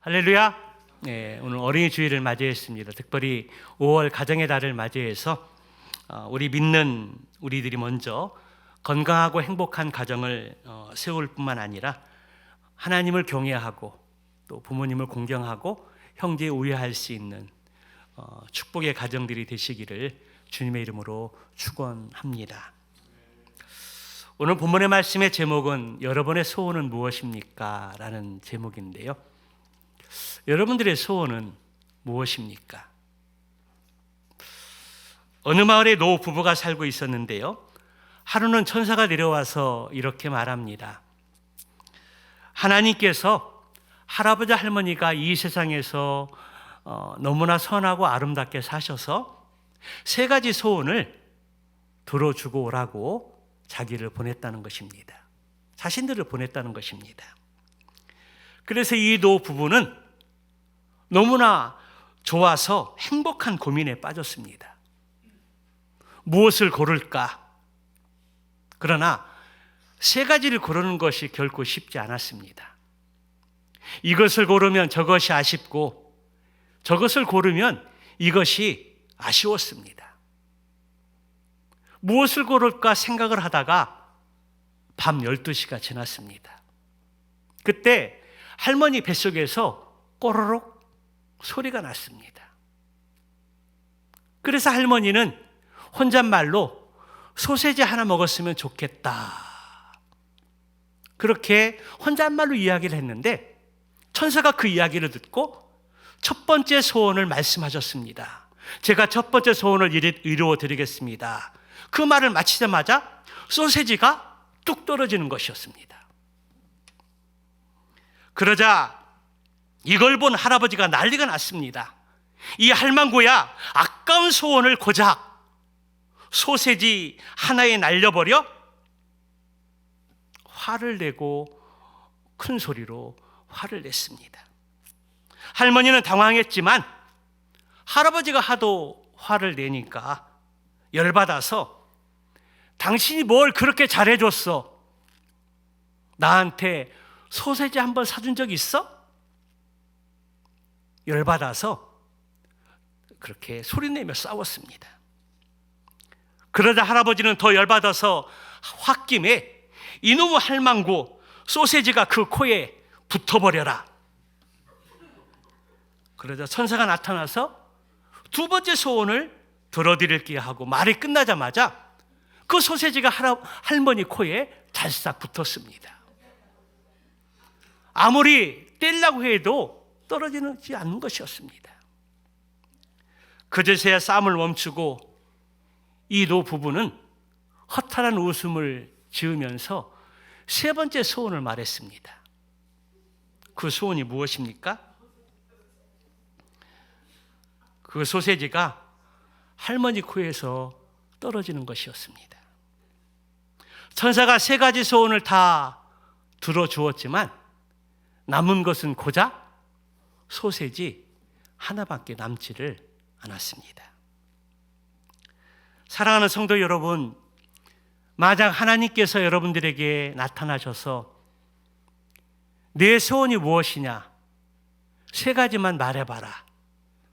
할렐루야. 네, 오늘 어린이 주일을 맞이했습니다. 특별히 5월 가정의 달을 맞이해서 우리 믿는 우리들이 먼저 건강하고 행복한 가정을 세울 뿐만 아니라 하나님을 경외하고 또 부모님을 공경하고 형제 우애할 수 있는 축복의 가정들이 되시기를 주님의 이름으로 축원합니다. 오늘 본문의 말씀의 제목은 여러분의 소원은 무엇입니까? 라는 제목인데요. 여러분들의 소원은 무엇입니까? 어느 마을에 노 부부가 살고 있었는데요. 하루는 천사가 내려와서 이렇게 말합니다. 하나님께서 할아버지 할머니가 이 세상에서 너무나 선하고 아름답게 사셔서 3가지 소원을 들어주고 오라고 자기를 보냈다는 것입니다. 자신들을 보냈다는 것입니다. 그래서 이 노 부부는 너무나 좋아서 행복한 고민에 빠졌습니다. 무엇을 고를까? 그러나 3가지를 고르는 것이 결코 쉽지 않았습니다. 이것을 고르면 저것이 아쉽고 저것을 고르면 이것이 아쉬웠습니다. 무엇을 고를까 생각을 하다가 밤 12시가 지났습니다. 그때 할머니 뱃속에서 꼬르륵 소리가 났습니다. 그래서 할머니는 혼잣말로 소세지 하나 먹었으면 좋겠다. 그렇게 혼잣말로 이야기를 했는데 천사가 그 이야기를 듣고 첫 번째 소원을 말씀하셨습니다. 제가 첫 번째 소원을 이루어 드리겠습니다. 그 말을 마치자마자 소세지가 뚝 떨어지는 것이었습니다. 그러자 이걸 본 할아버지가 난리가 났습니다. 이 할망구야, 아까운 소원을 고작 소세지 하나에 날려버려? 화를 내고 큰 소리로 화를 냈습니다. 할머니는 당황했지만 할아버지가 하도 화를 내니까 열받아서 당신이 뭘 그렇게 잘해줬어? 나한테 소세지 한번 사준 적 있어? 열받아서 그렇게 소리내며 싸웠습니다. 그러자 할아버지는 더 열받아서 홧김에 이놈의 할망구 소세지가 그 코에 붙어버려라. 그러자 천사가 나타나서 2번째 소원을 들어드릴게 하고 말이 끝나자마자 그 소세지가 할머니 코에 달싹 붙었습니다. 아무리 떼려고 해도 떨어지지 않는 것이었습니다. 그제서야 싸움을 멈추고 이 노 부부는 허탈한 웃음을 지으면서 3번째 소원을 말했습니다. 그 소원이 무엇입니까? 그 소세지가 할머니 코에서 떨어지는 것이었습니다. 천사가 3가지 소원을 다 들어주었지만 남은 것은 고작 소세지 하나밖에 남지를 않았습니다. 사랑하는 성도 여러분, 만약 하나님께서 여러분들에게 나타나셔서 내 소원이 무엇이냐? 3가지만 말해봐라.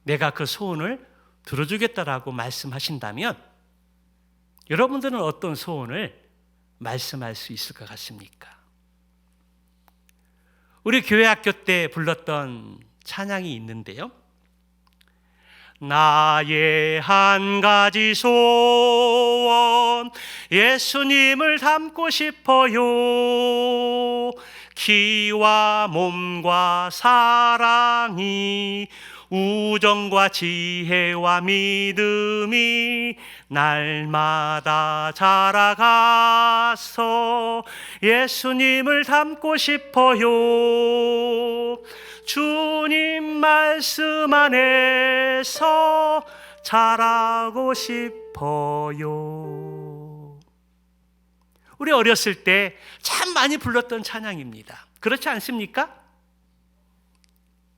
내가 그 소원을 들어주겠다라고 말씀하신다면 여러분들은 어떤 소원을 말씀할 수 있을 것 같습니까? 우리 교회 학교 때 불렀던 찬양이 있는데요. 나의 한 가지 소원 예수님을 닮고 싶어요. 기와 몸과 사랑이 우정과 지혜와 믿음이 날마다 자라가서 예수님을 닮고 싶어요. 주님 말씀 안에서 자라고 싶어요. 우리 어렸을 때 참 많이 불렀던 찬양입니다. 그렇지 않습니까?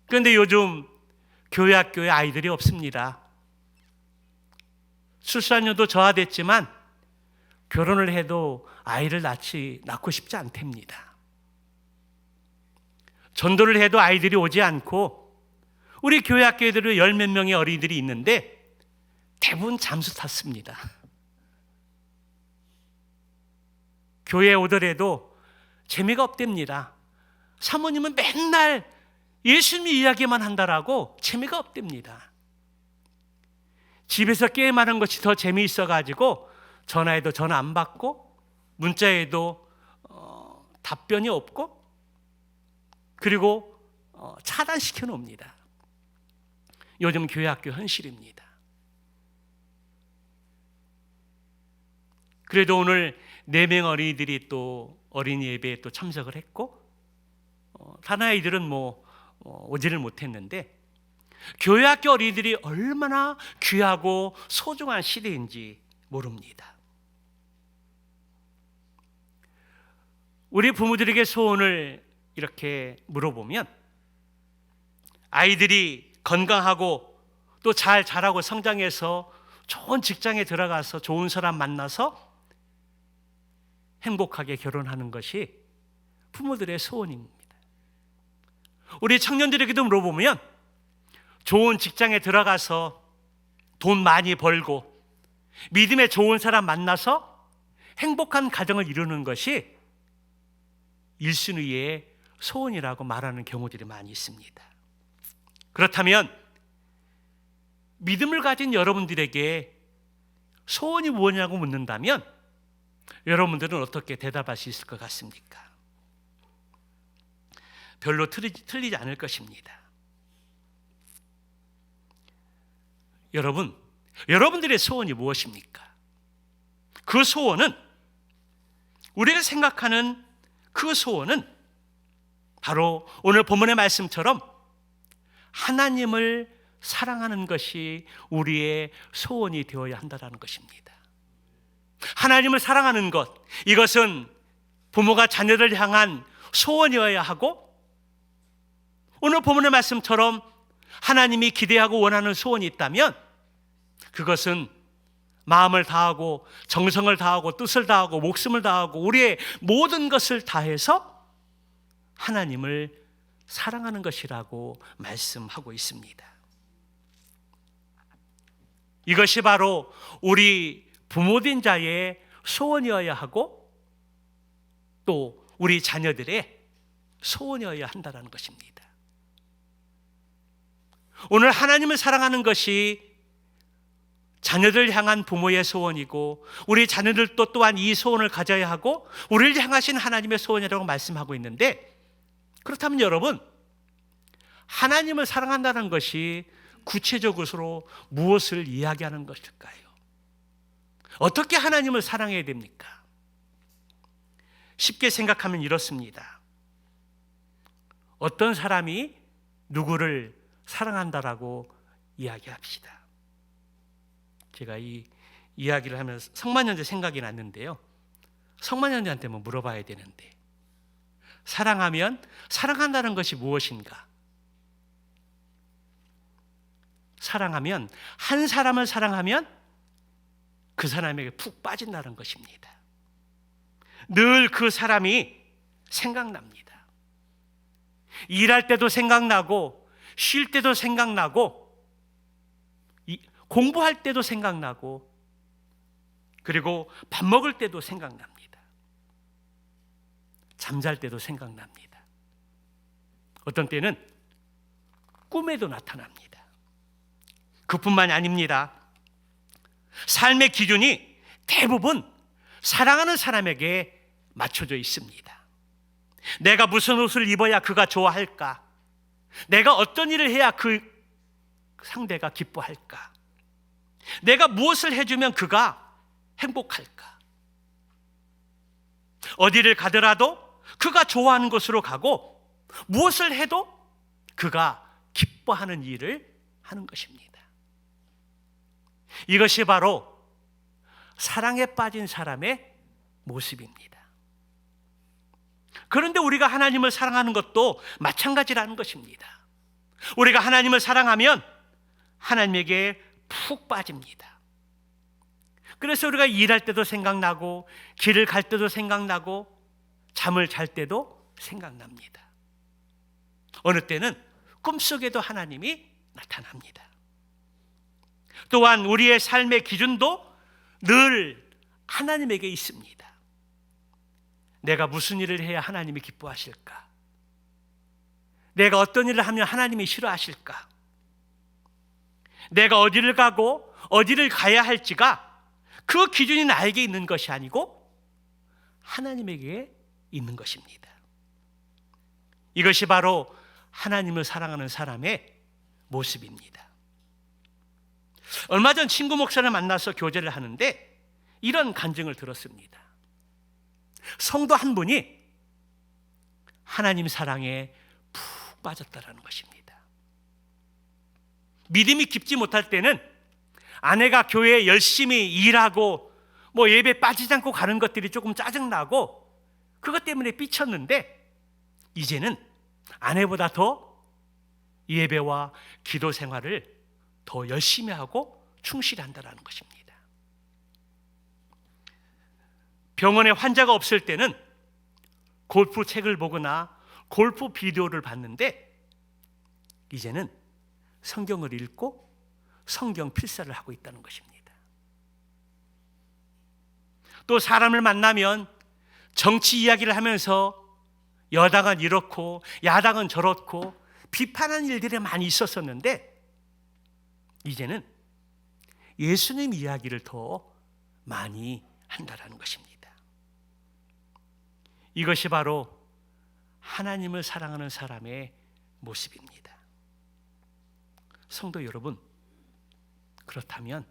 그런데 요즘 교회 학교에 아이들이 없습니다. 출산율도 저하됐지만 결혼을 해도 아이를 낳고 싶지 않답니다. 전도를 해도 아이들이 오지 않고 우리 교회 학교에도 열 몇 명의 어린이들이 있는데 대부분 잠수 탔습니다. 교회에 오더라도 재미가 없답니다. 사모님은 맨날 예수님 이야기만 한다라고 재미가 없답니다. 집에서 게임하는 것이 더 재미있어가지고 전화해도 전화 안 받고 문자에도 답변이 없고 그리고 차단시켜 놓습니다. 요즘 교회 학교 현실입니다. 그래도 오늘 4명 어린이들이 또 어린이 예배에 또 참석을 했고 다른 아이들은 오지를 못했는데 교회 학교 어린이들이 얼마나 귀하고 소중한 시대인지 모릅니다. 우리 부모들에게 소원을 이렇게 물어보면 아이들이 건강하고 또 잘 자라고 성장해서 좋은 직장에 들어가서 좋은 사람 만나서 행복하게 결혼하는 것이 부모들의 소원입니다. 우리 청년들에게도 물어보면 좋은 직장에 들어가서 돈 많이 벌고 믿음의 좋은 사람 만나서 행복한 가정을 이루는 것이 1순위의 소원이라고 말하는 경우들이 많이 있습니다. 그렇다면 믿음을 가진 여러분들에게 소원이 무엇이냐고 묻는다면 여러분들은 어떻게 대답할 수 있을 것 같습니까? 별로 틀리지 않을 것입니다. 여러분들의 소원이 무엇입니까? 그 소원은 우리가 생각하는 그 소원은 바로 오늘 본문의 말씀처럼 하나님을 사랑하는 것이 우리의 소원이 되어야 한다는 것입니다. 하나님을 사랑하는 것, 이것은 부모가 자녀를 향한 소원이어야 하고 오늘 본문의 말씀처럼 하나님이 기대하고 원하는 소원이 있다면 그것은 마음을 다하고 정성을 다하고 뜻을 다하고 목숨을 다하고 우리의 모든 것을 다해서 하나님을 사랑하는 것이라고 말씀하고 있습니다. 이것이 바로 우리 부모된 자의 소원이어야 하고 또 우리 자녀들의 소원이어야 한다는 것입니다. 오늘 하나님을 사랑하는 것이 자녀들 향한 부모의 소원이고 우리 자녀들도 또한 이 소원을 가져야 하고 우리를 향하신 하나님의 소원이라고 말씀하고 있는데 그렇다면 여러분, 하나님을 사랑한다는 것이 구체적으로 무엇을 이야기하는 것일까요? 어떻게 하나님을 사랑해야 됩니까? 쉽게 생각하면 이렇습니다. 어떤 사람이 누구를 사랑한다라고 이야기합시다. 제가 이 이야기를 하면서 성만년제 생각이 났는데요. 성만년제한테 물어봐야 되는데 사랑하면 사랑한다는 것이 무엇인가? 사랑하면 한 사람을 사랑하면 그 사람에게 푹 빠진다는 것입니다. 늘 그 사람이 생각납니다. 일할 때도 생각나고 쉴 때도 생각나고 공부할 때도 생각나고 그리고 밥 먹을 때도 생각납니다. 잠잘 때도 생각납니다. 어떤 때는 꿈에도 나타납니다. 그뿐만이 아닙니다. 삶의 기준이 대부분 사랑하는 사람에게 맞춰져 있습니다. 내가 무슨 옷을 입어야 그가 좋아할까? 내가 어떤 일을 해야 그 상대가 기뻐할까? 내가 무엇을 해주면 그가 행복할까? 어디를 가더라도 그가 좋아하는 곳으로 가고 무엇을 해도 그가 기뻐하는 일을 하는 것입니다. 이것이 바로 사랑에 빠진 사람의 모습입니다. 그런데 우리가 하나님을 사랑하는 것도 마찬가지라는 것입니다. 우리가 하나님을 사랑하면 하나님에게 푹 빠집니다. 그래서 우리가 일할 때도 생각나고 길을 갈 때도 생각나고 잠을 잘 때도 생각납니다. 어느 때는 꿈속에도 하나님이 나타납니다. 또한 우리의 삶의 기준도 늘 하나님에게 있습니다. 내가 무슨 일을 해야 하나님이 기뻐하실까? 내가 어떤 일을 하면 하나님이 싫어하실까? 내가 어디를 가고 어디를 가야 할지가 그 기준이 나에게 있는 것이 아니고 하나님에게 있는 것입니다. 이것이 바로 하나님을 사랑하는 사람의 모습입니다. 얼마 전 친구 목사를 만나서 교제를 하는데 이런 간증을 들었습니다. 성도 한 분이 하나님 사랑에 푹 빠졌다라는 것입니다. 믿음이 깊지 못할 때는 아내가 교회에 열심히 일하고 예배 빠지지 않고 가는 것들이 조금 짜증나고 그것 때문에 삐쳤는데 이제는 아내보다 더 예배와 기도 생활을 더 열심히 하고 충실히 한다는 것입니다. 병원에 환자가 없을 때는 골프 책을 보거나 골프 비디오를 봤는데 이제는 성경을 읽고 성경 필사를 하고 있다는 것입니다. 또 사람을 만나면 정치 이야기를 하면서 여당은 이렇고 야당은 저렇고 비판하는 일들이 많이 있었었는데 이제는 예수님 이야기를 더 많이 한다는 것입니다. 이것이 바로 하나님을 사랑하는 사람의 모습입니다. 성도 여러분, 그렇다면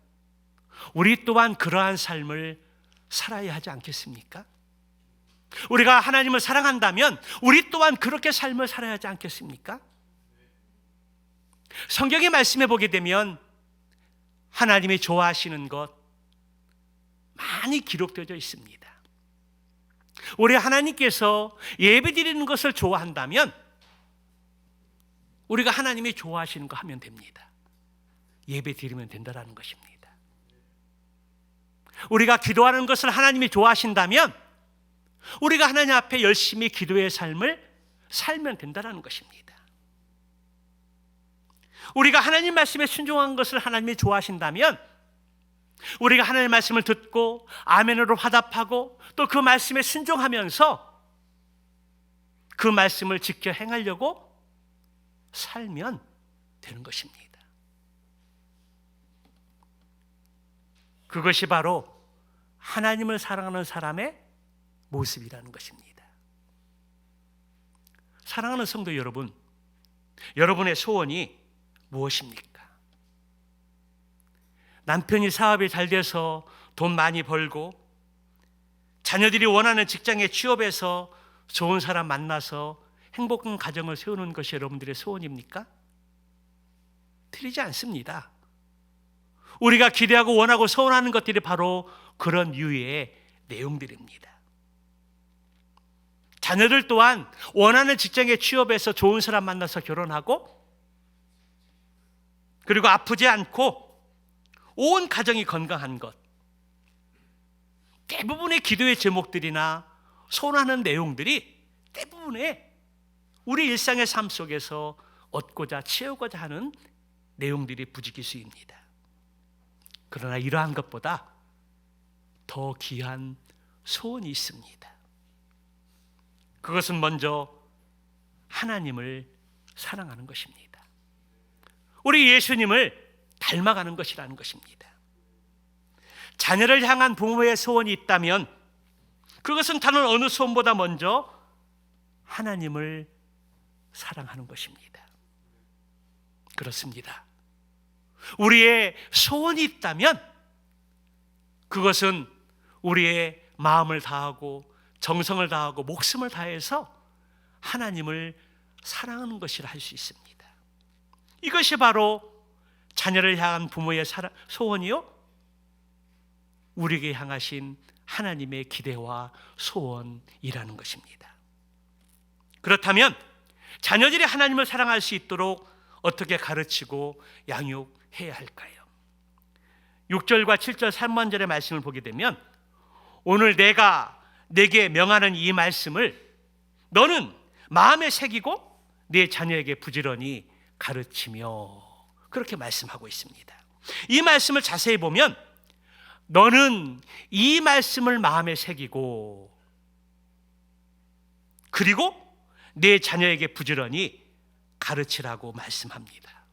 우리 또한 그러한 삶을 살아야 하지 않겠습니까? 우리가 하나님을 사랑한다면 우리 또한 그렇게 삶을 살아야 하지 않겠습니까? 성경의 말씀에 보게 되면 하나님이 좋아하시는 것 많이 기록되어 있습니다. 우리 하나님께서 예배드리는 것을 좋아한다면 우리가 하나님이 좋아하시는 거 하면 됩니다. 예배드리면 된다는 것입니다. 우리가 기도하는 것을 하나님이 좋아하신다면 우리가 하나님 앞에 열심히 기도의 삶을 살면 된다는 것입니다. 우리가 하나님 말씀에 순종한 것을 하나님이 좋아하신다면 우리가 하나님의 말씀을 듣고 아멘으로 화답하고 또 그 말씀에 순종하면서 그 말씀을 지켜 행하려고 살면 되는 것입니다. 그것이 바로 하나님을 사랑하는 사람의 모습이라는 것입니다. 사랑하는 성도 여러분, 여러분의 소원이 무엇입니까? 남편이 사업이 잘 돼서 돈 많이 벌고 자녀들이 원하는 직장에 취업해서 좋은 사람 만나서 행복한 가정을 세우는 것이 여러분들의 소원입니까? 틀리지 않습니다. 우리가 기대하고 원하고 소원하는 것들이 바로 그런 유의 내용들입니다. 자녀들 또한 원하는 직장에 취업해서 좋은 사람 만나서 결혼하고 그리고 아프지 않고 온 가정이 건강한 것, 대부분의 기도의 제목들이나 소원하는 내용들이 대부분의 우리 일상의 삶 속에서 얻고자 채우고자 하는 내용들이 부지기수입니다. 그러나 이러한 것보다 더 귀한 소원이 있습니다. 그것은 먼저 하나님을 사랑하는 것입니다. 우리 예수님을 닮아가는 것이라는 것입니다. 자녀를 향한 부모의 소원이 있다면 그것은 다른 어느 소원보다 먼저 하나님을 사랑하는 것입니다. 그렇습니다. 우리의 소원이 있다면 그것은 우리의 마음을 다하고 정성을 다하고 목숨을 다해서 하나님을 사랑하는 것이라 할 수 있습니다. 이것이 바로 자녀를 향한 부모의 소원이요, 우리에게 향하신 하나님의 기대와 소원이라는 것입니다. 그렇다면 자녀들이 하나님을 사랑할 수 있도록 어떻게 가르치고 양육해야 할까요? 6절과 7절 3번절의 말씀을 보게 되면 오늘 내가 내게 명하는 이 말씀을 너는 마음에 새기고 내 자녀에게 부지런히 가르치며, 그렇게 말씀하고 있습니다. 이 말씀을 자세히 보면 너는 이 말씀을 마음에 새기고 그리고 내 자녀에게 부지런히 가르치라고 말씀합니다.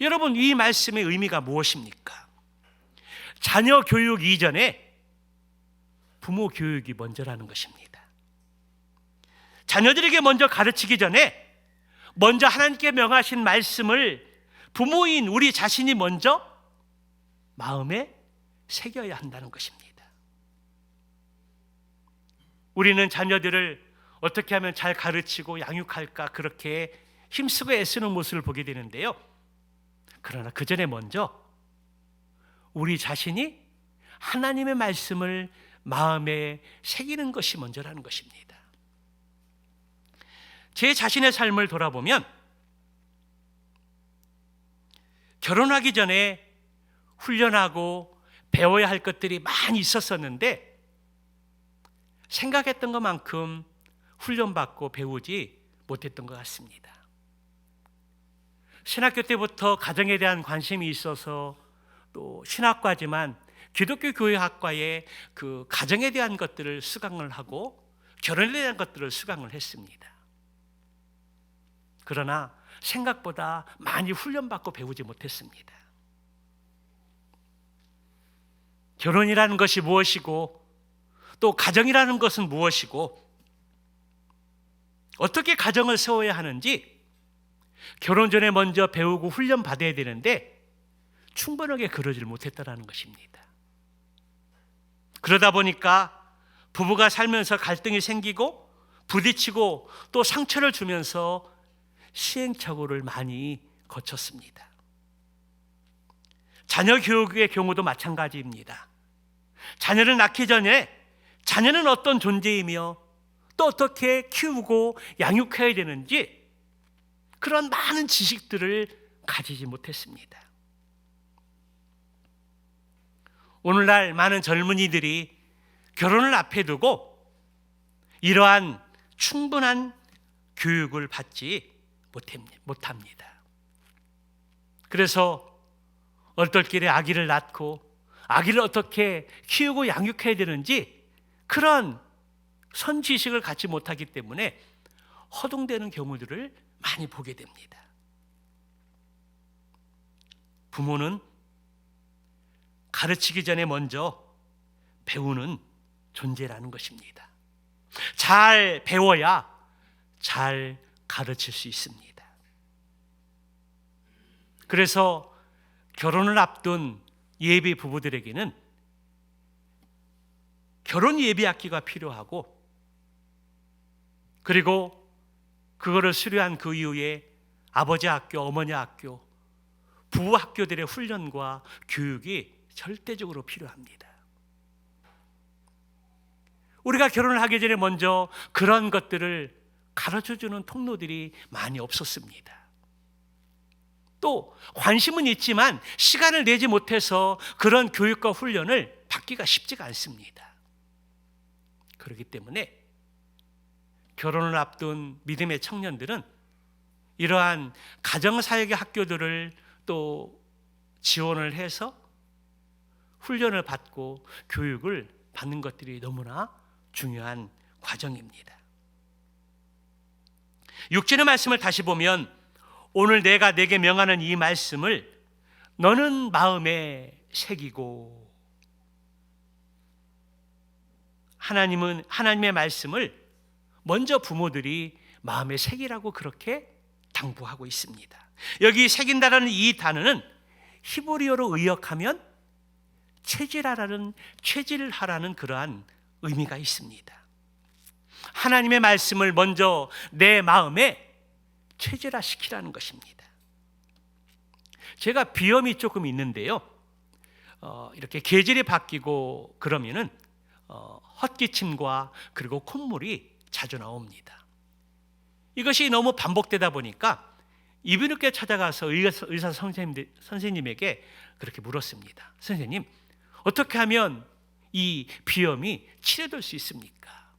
여러분, 이 말씀의 의미가 무엇입니까? 자녀 교육 이전에 부모 교육이 먼저라는 것입니다. 자녀들에게 먼저 가르치기 전에 먼저 하나님께 명하신 말씀을 부모인 우리 자신이 먼저 마음에 새겨야 한다는 것입니다. 우리는 자녀들을 어떻게 하면 잘 가르치고 양육할까 그렇게 힘쓰고 애쓰는 모습을 보게 되는데요. 그러나 그 전에 먼저 우리 자신이 하나님의 말씀을 마음에 새기는 것이 먼저라는 것입니다. 제 자신의 삶을 돌아보면 결혼하기 전에 훈련하고 배워야 할 것들이 많이 있었었는데 생각했던 것만큼 훈련받고 배우지 못했던 것 같습니다. 신학교 때부터 가정에 대한 관심이 있어서 또 신학과지만 기독교 교회학과에 그 가정에 대한 것들을 수강을 하고 결혼에 대한 것들을 수강을 했습니다. 그러나 생각보다 많이 훈련받고 배우지 못했습니다. 결혼이라는 것이 무엇이고 또 가정이라는 것은 무엇이고 어떻게 가정을 세워야 하는지 결혼 전에 먼저 배우고 훈련받아야 되는데 충분하게 그러질 못했다는 것입니다. 그러다 보니까 부부가 살면서 갈등이 생기고 부딪히고 또 상처를 주면서 시행착오를 많이 거쳤습니다. 자녀 교육의 경우도 마찬가지입니다. 자녀를 낳기 전에 자녀는 어떤 존재이며 또 어떻게 키우고 양육해야 되는지 그런 많은 지식들을 가지지 못했습니다. 오늘날 많은 젊은이들이 결혼을 앞에 두고 이러한 충분한 교육을 받지 못합니다. 그래서 얼떨결에 아기를 낳고 아기를 어떻게 키우고 양육해야 되는지 그런 선지식을 갖지 못하기 때문에 허둥대는 경우들을 많이 보게 됩니다. 부모는 가르치기 전에 먼저 배우는 존재라는 것입니다. 잘 배워야 잘 가르칠 수 있습니다. 그래서 결혼을 앞둔 예비 부부들에게는 결혼 예비 학기가 필요하고 그리고 그거를 수료한 그 이후에 아버지 학교, 어머니 학교, 부부 학교들의 훈련과 교육이 절대적으로 필요합니다. 우리가 결혼을 하기 전에 먼저 그런 것들을 가르쳐주는 통로들이 많이 없었습니다. 또 관심은 있지만 시간을 내지 못해서 그런 교육과 훈련을 받기가 쉽지가 않습니다. 그렇기 때문에 결혼을 앞둔 믿음의 청년들은 이러한 가정사역의 학교들을 또 지원을 해서 훈련을 받고 교육을 받는 것들이 너무나 중요한 과정입니다. 6절의 말씀을 다시 보면 오늘 내가 네게 명하는 이 말씀을 너는 마음에 새기고, 하나님의 말씀을 먼저 부모들이 마음에 새기라고 그렇게 당부하고 있습니다. 여기 새긴다라는 이 단어는 히브리어로 의역하면 체질하라는 그러한 의미가 있습니다. 하나님의 말씀을 먼저 내 마음에 체질화시키라는 것입니다. 제가 비염이 조금 있는데요. 이렇게 계절이 바뀌고 그러면은 헛기침과 그리고 콧물이 자주 나옵니다. 이것이 너무 반복되다 보니까 이비인후과에 찾아가서 의사 선생님에게 그렇게 물었습니다. 선생님, 어떻게 하면 이 비염이 치료될 수 있습니까?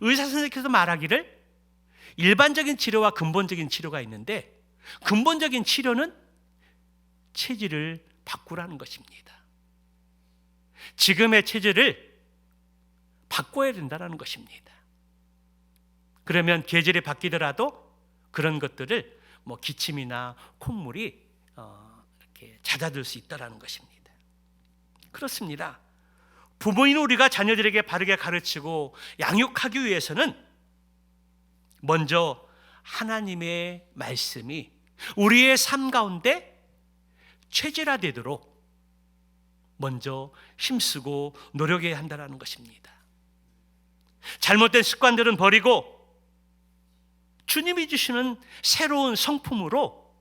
의사 선생님께서 말하기를 일반적인 치료와 근본적인 치료가 있는데, 근본적인 치료는 체질을 바꾸라는 것입니다. 지금의 체질을 바꿔야 된다는 것입니다. 그러면 계절이 바뀌더라도 그런 것들을 기침이나 콧물이 이렇게 잦아들 수 있다는 것입니다. 그렇습니다. 부모인 우리가 자녀들에게 바르게 가르치고 양육하기 위해서는 먼저 하나님의 말씀이 우리의 삶 가운데 체질화되도록 먼저 힘쓰고 노력해야 한다는 것입니다. 잘못된 습관들은 버리고 주님이 주시는 새로운 성품으로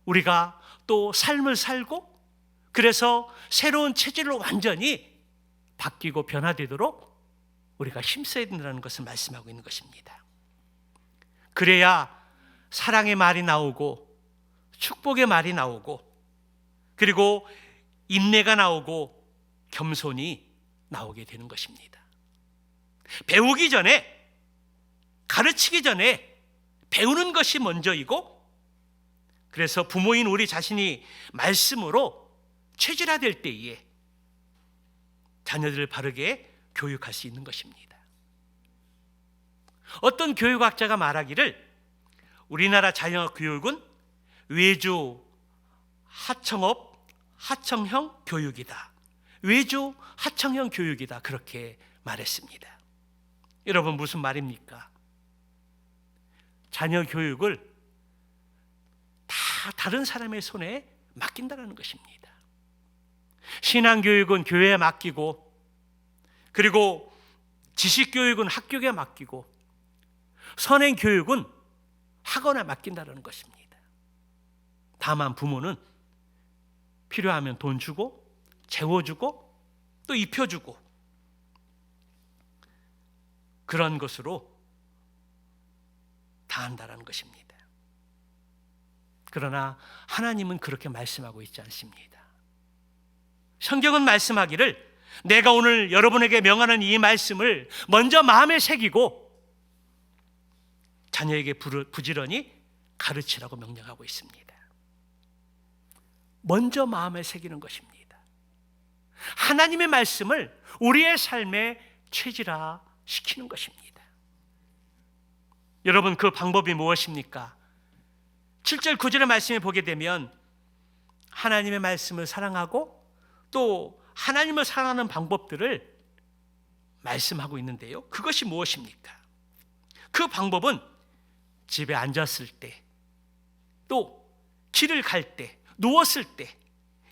우리가 또 삶을 살고, 그래서 새로운 체질로 완전히 바뀌고 변화되도록 우리가 힘써야 된다는 것을 말씀하고 있는 것입니다. 그래야 사랑의 말이 나오고 축복의 말이 나오고, 그리고 인내가 나오고 겸손이 나오게 되는 것입니다. 배우기 전에, 가르치기 전에 배우는 것이 먼저이고, 그래서 부모인 우리 자신이 말씀으로 체질화될 때에 자녀들을 바르게 교육할 수 있는 것입니다. 어떤 교육학자가 말하기를 우리나라 자녀 교육은 외주 하청형 교육이다. 외주 하청형 교육이다. 그렇게 말했습니다. 여러분, 무슨 말입니까? 자녀 교육을 다 다른 사람의 손에 맡긴다는 것입니다. 신앙교육은 교회에 맡기고, 그리고 지식교육은 학교에 맡기고, 선행교육은 학원에 맡긴다는 것입니다. 다만 부모는 필요하면 돈 주고, 재워주고, 또 입혀주고, 그런 것으로 다 한다는 것입니다. 그러나 하나님은 그렇게 말씀하고 있지 않습니다. 성경은 말씀하기를 내가 오늘 여러분에게 명하는 이 말씀을 먼저 마음에 새기고 자녀에게 부지런히 가르치라고 명령하고 있습니다. 먼저 마음에 새기는 것입니다. 하나님의 말씀을 우리의 삶에 체질화시키는 것입니다. 여러분, 그 방법이 무엇입니까? 7절 9절의 말씀에 보게 되면 하나님의 말씀을 사랑하고 또 하나님을 사랑하는 방법들을 말씀하고 있는데요, 그것이 무엇입니까? 그 방법은 집에 앉았을 때, 또 길을 갈 때, 누웠을 때,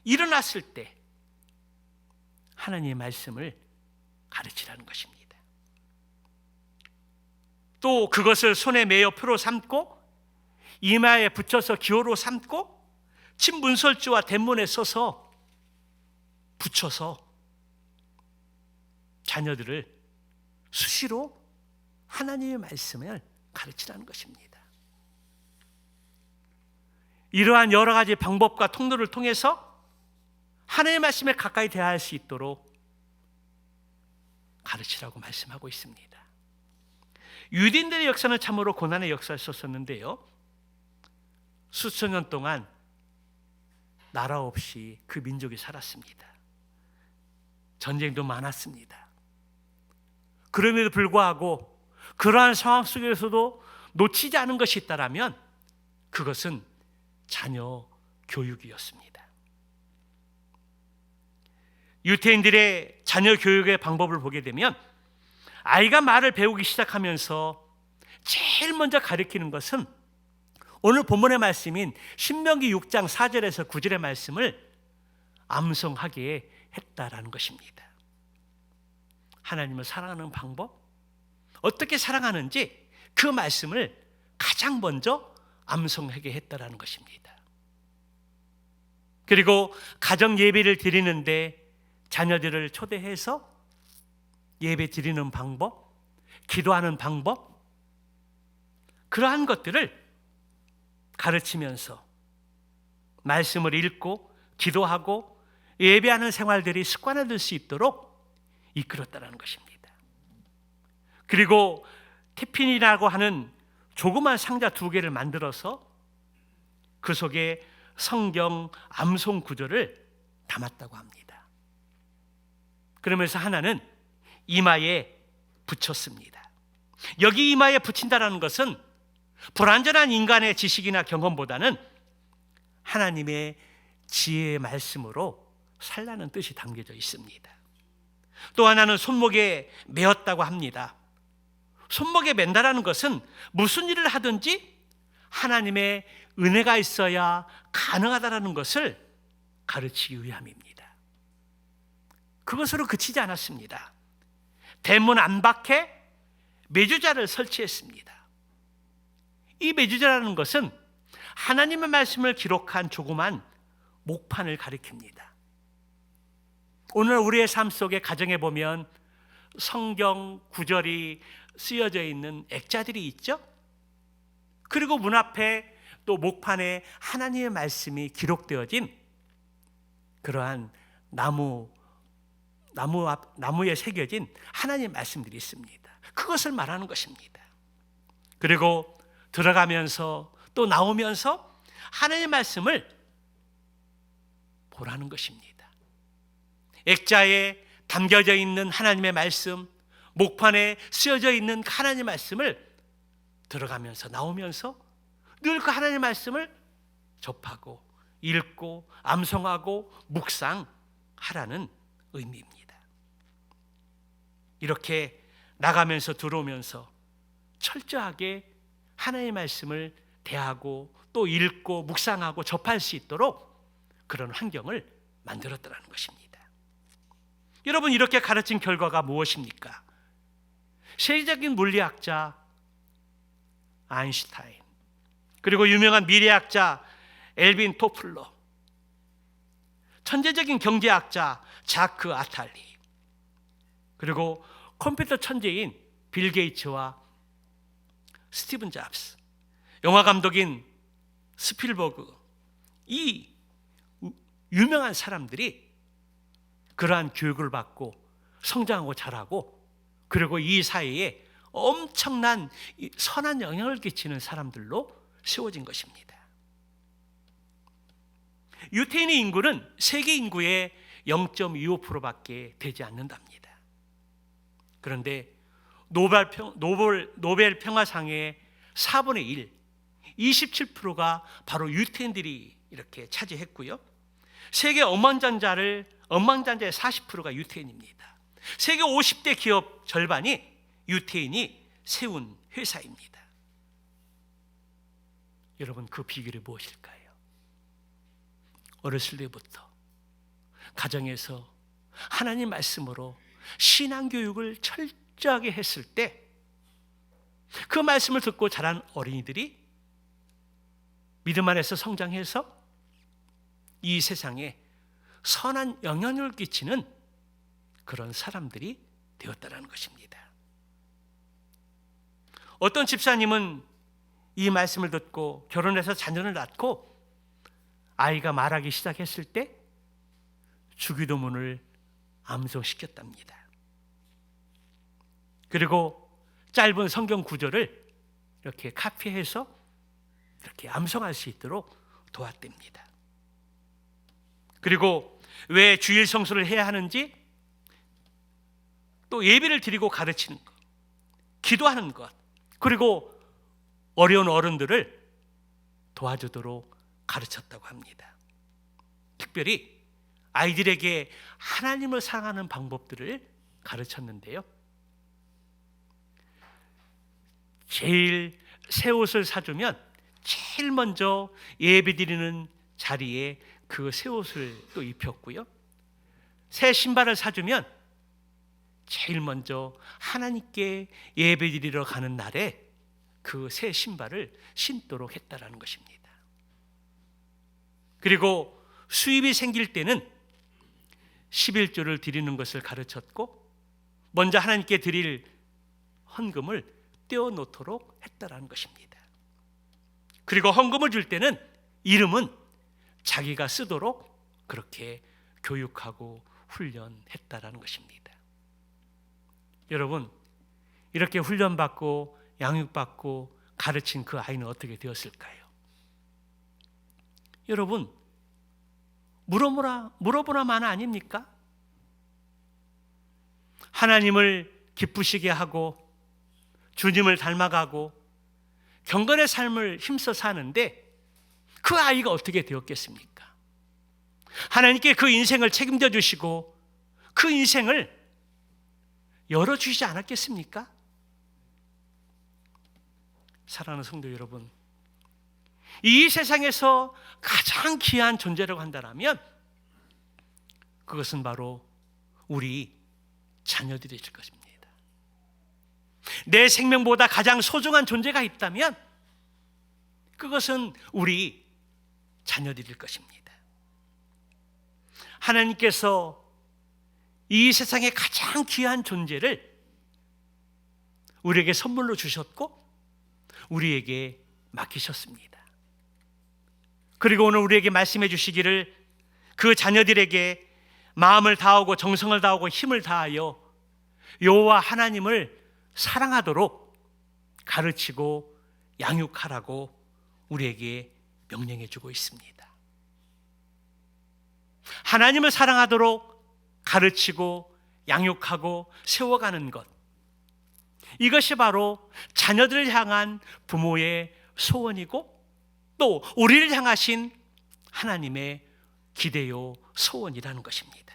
일어났을 때 하나님의 말씀을 가르치라는 것입니다. 또 그것을 손에 매어 표로 삼고 이마에 붙여서 기호로 삼고 집 문설주와 대문에 써서 붙여서 자녀들을 수시로 하나님의 말씀을 가르치라는 것입니다. 이러한 여러 가지 방법과 통로를 통해서 하나님의 말씀에 가까이 대할 수 있도록 가르치라고 말씀하고 있습니다. 유대인들의 역사는 참으로 고난의 역사였었는데요, 수천 년 동안 나라 없이 그 민족이 살았습니다. 전쟁도 많았습니다. 그럼에도 불구하고 그러한 상황 속에서도 놓치지 않은 것이 있다면 그것은 자녀 교육이었습니다. 유대인들의 자녀 교육의 방법을 보게 되면 아이가 말을 배우기 시작하면서 제일 먼저 가르치는 것은 오늘 본문의 말씀인 신명기 6장 4절에서 9절의 말씀을 암송하게 했다라는 것입니다. 하나님을 사랑하는 방법, 어떻게 사랑하는지 그 말씀을 가장 먼저 암송하게 했다라는 것입니다. 그리고 가정 예배를 드리는데 자녀들을 초대해서 예배 드리는 방법, 기도하는 방법, 그러한 것들을 가르치면서 말씀을 읽고 기도하고 예배하는 생활들이 습관화될 수 있도록 이끌었다는 것입니다. 그리고 티핀이라고 하는 조그만 상자 2개를 만들어서 그 속에 성경 암송 구절을 담았다고 합니다. 그러면서 하나는 이마에 붙였습니다. 여기 이마에 붙인다는 것은 불완전한 인간의 지식이나 경험보다는 하나님의 지혜의 말씀으로 살라는 뜻이 담겨져 있습니다. 또 하나는 손목에 메었다고 합니다. 손목에 맨다라는 것은 무슨 일을 하든지 하나님의 은혜가 있어야 가능하다는 것을 가르치기 위함입니다. 그것으로 그치지 않았습니다. 대문 안팎에 메주자를 설치했습니다. 이 메주자라는 것은 하나님의 말씀을 기록한 조그만 목판을 가리킵니다. 오늘 우리의 삶 속에 가정에 보면 성경 구절이 쓰여져 있는 액자들이 있죠. 그리고 문 앞에 또 목판에 하나님의 말씀이 기록되어진 그러한 나무에 새겨진 하나님의 말씀들이 있습니다. 그것을 말하는 것입니다. 그리고 들어가면서 또 나오면서 하나님의 말씀을 보라는 것입니다. 액자에 담겨져 있는 하나님의 말씀, 목판에 쓰여져 있는 하나님의 말씀을 들어가면서 나오면서 늘 그 하나님의 말씀을 접하고 읽고 암송하고 묵상하라는 의미입니다. 이렇게 나가면서 들어오면서 철저하게 하나님의 말씀을 대하고 또 읽고 묵상하고 접할 수 있도록 그런 환경을 만들었다는 것입니다. 여러분, 이렇게 가르친 결과가 무엇입니까? 세계적인 물리학자 아인슈타인, 그리고 유명한 미래학자 엘빈 토플러, 천재적인 경제학자 자크 아탈리, 그리고 컴퓨터 천재인 빌 게이츠와 스티븐 잡스, 영화 감독인 스필버그, 이 유명한 사람들이 그러한 교육을 받고 성장하고 자라고, 그리고 이 사회에 엄청난 선한 영향을 끼치는 사람들로 세워진 것입니다. 유태인의 인구는 세계 인구의 0.25%밖에 되지 않는답니다. 그런데 노벨 평화상의 4분의 1, 27%가 바로 유태인들이 이렇게 차지했고요. 세계 억만장자의 40%가 유태인입니다. 세계 50대 기업 절반이 유태인이 세운 회사입니다. 여러분, 그 비결이 무엇일까요? 어렸을 때부터 가정에서 하나님 말씀으로 신앙교육을 철저하게 했을 때 그 말씀을 듣고 자란 어린이들이 믿음 안에서 성장해서 이 세상에 선한 영향을 끼치는 그런 사람들이 되었다는 것입니다. 어떤 집사님은 이 말씀을 듣고 결혼해서 자녀를 낳고 아이가 말하기 시작했을 때 주기도문을 암송시켰답니다. 그리고 짧은 성경 구절을 이렇게 카피해서 이렇게 암송할 수 있도록 도왔답니다. 그리고 왜 주일 성수를 해야 하는지, 또 예배를 드리고 가르치는 것, 기도하는 것, 그리고 어려운 어른들을 도와주도록 가르쳤다고 합니다. 특별히 아이들에게 하나님을 사랑하는 방법들을 가르쳤는데요. 제일 새 옷을 사주면 제일 먼저 예배드리는 자리에 그 새 옷을 또 입혔고요. 새 신발을 사주면 제일 먼저 하나님께 예배드리러 가는 날에 그 새 신발을 신도록 했다라는 것입니다. 그리고 수입이 생길 때는 11조를 드리는 것을 가르쳤고, 먼저 하나님께 드릴 헌금을 떼어놓도록 했다라는 것입니다. 그리고 헌금을 줄 때는 이름은 자기가 쓰도록 그렇게 교육하고 훈련했다라는 것입니다. 여러분, 이렇게 훈련받고 양육받고 가르친 그 아이는 어떻게 되었을까요? 여러분, 물어보나마나 아닙니까? 하나님을 기쁘시게 하고 주님을 닮아가고 경건의 삶을 힘써 사는데 그 아이가 어떻게 되었겠습니까? 하나님께 그 인생을 책임져 주시고 그 인생을 열어주시지 않았겠습니까? 사랑하는 성도 여러분, 이 세상에서 가장 귀한 존재라고 한다면 그것은 바로 우리 자녀들일 것입니다. 내 생명보다 가장 소중한 존재가 있다면 그것은 우리 자녀들일 것입니다. 하나님께서 이 세상의 가장 귀한 존재를 우리에게 선물로 주셨고 우리에게 맡기셨습니다. 그리고 오늘 우리에게 말씀해 주시기를 그 자녀들에게 마음을 다하고 정성을 다하고 힘을 다하여 여호와 하나님을 사랑하도록 가르치고 양육하라고 우리에게 명령해 주고 있습니다. 하나님을 사랑하도록 가르치고 양육하고 세워가는 것, 이것이 바로 자녀들을 향한 부모의 소원이고 또 우리를 향하신 하나님의 기대요 소원이라는 것입니다.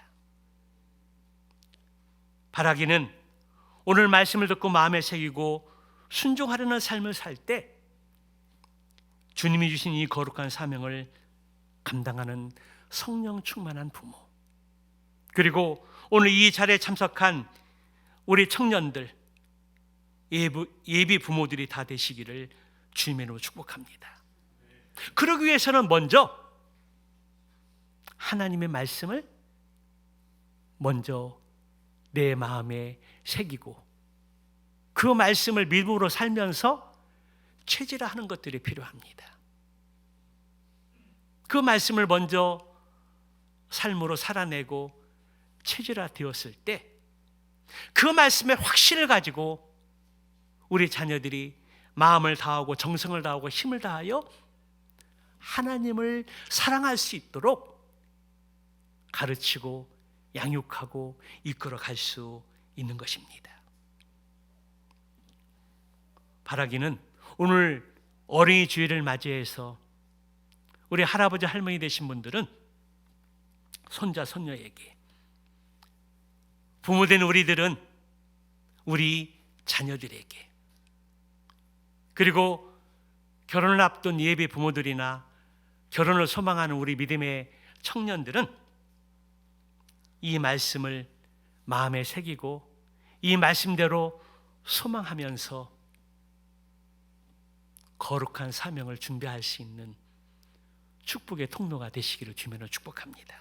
바라기는 오늘 말씀을 듣고 마음에 새기고 순종하려는 삶을 살 때 주님이 주신 이 거룩한 사명을 감당하는 성령 충만한 부모, 그리고 오늘 이 자리에 참석한 우리 청년들, 예비 부모들이 다 되시기를 주님의 이름으로 축복합니다. 그러기 위해서는 먼저 하나님의 말씀을 먼저 내 마음에 새기고 그 말씀을 믿음으로 살면서 체질화하는 것들이 필요합니다. 그 말씀을 먼저 삶으로 살아내고 체질화되었을 때 그 말씀의 확신을 가지고 우리 자녀들이 마음을 다하고 정성을 다하고 힘을 다하여 하나님을 사랑할 수 있도록 가르치고 양육하고 이끌어 갈 수 있는 것입니다. 바라기는 오늘 어린이 주일을 맞이해서 우리 할아버지 할머니 되신 분들은 손자 손녀에게, 부모된 우리들은 우리 자녀들에게, 그리고 결혼을 앞둔 예비 부모들이나 결혼을 소망하는 우리 믿음의 청년들은 이 말씀을 마음에 새기고 이 말씀대로 소망하면서 거룩한 사명을 준비할 수 있는 축복의 통로가 되시기를 주님으로 축복합니다.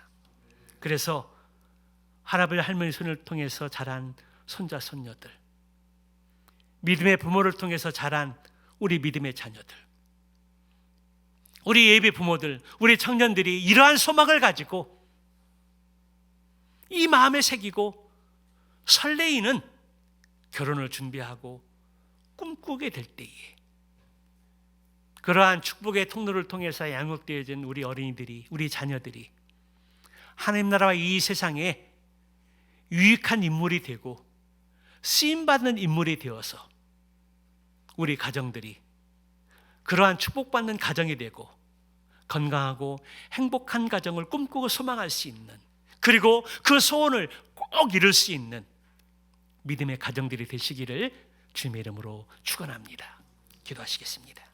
그래서 할아버지 할머니 손을 통해서 자란 손자 손녀들, 믿음의 부모를 통해서 자란 우리 믿음의 자녀들, 우리 예비 부모들, 우리 청년들이 이러한 소망을 가지고 이 마음에 새기고 설레이는 결혼을 준비하고 꿈꾸게 될 때에 그러한 축복의 통로를 통해서 양육되어진 우리 어린이들이, 우리 자녀들이 하나님 나라와 이 세상에 유익한 인물이 되고 쓰임받는 인물이 되어서 우리 가정들이 그러한 축복받는 가정이 되고 건강하고 행복한 가정을 꿈꾸고 소망할 수 있는, 그리고 그 소원을 꼭 이룰 수 있는 믿음의 가정들이 되시기를 주님의 이름으로 축원합니다. 기도하시겠습니다.